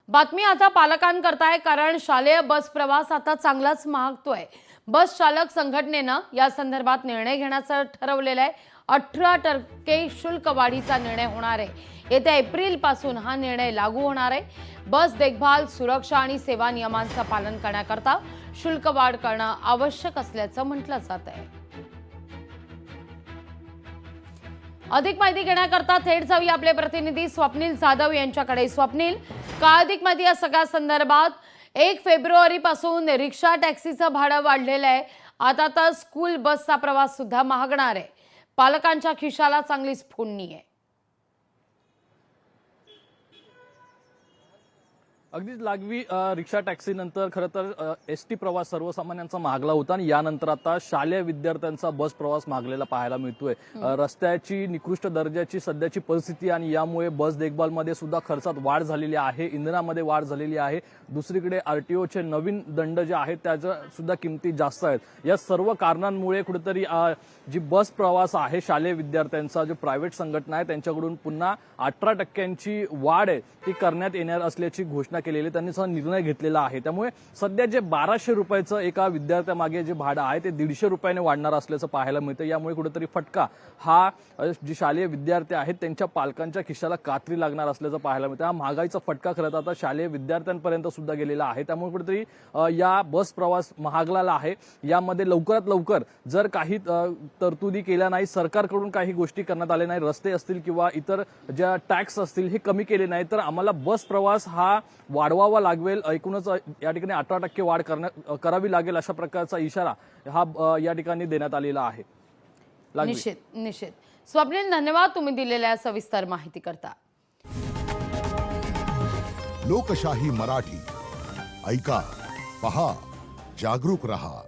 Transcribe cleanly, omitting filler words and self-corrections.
बातमी आता पालकांकरता आहे, कारण शालेय बस प्रवास आता चांगलाच महागतोय। बस चालक संघटनेनं या संदर्भात निर्णय घेण्याचं ठरवलेलं आहे। 18% शुल्क वाढीचा निर्णय होणार आहे। येत्या एप्रिल पासून हा निर्णय लागू होणार आहे। बस देखभाल, सुरक्षा आणि सेवा नियमांचं पालन करण्याकरता शुल्क वाढ करणं आवश्यक असल्याचं म्हटलं जात आहे। अधिक माहिती घेण्याकरता थेट जाऊया आपले प्रतिनिधी स्वप्नील जाधव यांच्याकडे। स्वप्नील, काय अधिक माहिती या सगळ्या संदर्भात? 1 फेब्रुवारी पासून रिक्षा टॅक्सीचं भाडं वाढलेलं आहे। आता तर स्कूल बसचा प्रवास सुद्धा महागणार आहे। पालकांच्या खिशाला चांगलीच फोडणी आहे। अगदीच लागवी रिक्षा टॅक्सी नंतर खरं तर एसटी प्रवास सर्वसामान्यांचा महागला होता आणि यानंतर आता शालेय विद्यार्थ्यांचा बस प्रवास महागलेला पाहायला मिळतोय। रस्त्याची निकृष्ट दर्जाची सध्याची परिस्थिती आणि यामुळे बस देखभालमध्ये सुद्धा खर्चात वाढ झालेली आहे, इंधनामध्ये वाढ झालेली आहे। दुसरीकडे आरटीओचे नवीन दंड जे आहेत त्याच्या सुद्धा किमती जास्त आहेत। या सर्व कारणांमुळे कुठेतरी जी बस प्रवास आहे शालेय विद्यार्थ्यांचा, जो प्रायव्हेट संघटना आहे त्यांच्याकडून पुन्हा 18% वाढ आहे ती करण्यात येणार असल्याची घोषणा केलेली, त्यांनी निर्णय घेतलेला आहे। त्यामुळे सध्या जे 1200 रुपयाचं एका विद्यार्थ्यामागे जे भाडं आहे ते 150 रुपयाने वाढणार असल्याचं पाहायला मिळतं। यामुळे कुठेतरी फटका हा जे शालेय विद्यार्थी आहेत त्यांच्या पालकांच्या खिशाला कात्री लागणार असल्याचं पाहायला मिळतं। हा महागाईचा फटका खरं तर आता शालेय विद्यार्थ्यांपर्यंत सुद्धा गेलेला आहे। त्यामुळे कुठेतरी या बस प्रवास महागला आहे। यामध्ये लवकरात लवकर जर काही तरतुदी केल्या नाही, सरकारकडून काही गोष्टी करण्यात आल्या नाही, रस्ते असतील किंवा इतर ज्या टॅक्स असतील हे कमी केले नाही, तर आम्हाला बस प्रवास हा वाढवावा लागेल। एकूणच या ठिकाणी 18% वाढ करावी लागेल अशा प्रकारचा इशारा हा या ठिकाणी देण्यात आलेला आहे। निश्चित स्वप्नील, धन्यवाद तुम्ही दिलेल्या सविस्तर माहिती करता। लोकशाही मराठी ऐका, पहा, जागरूक रहा।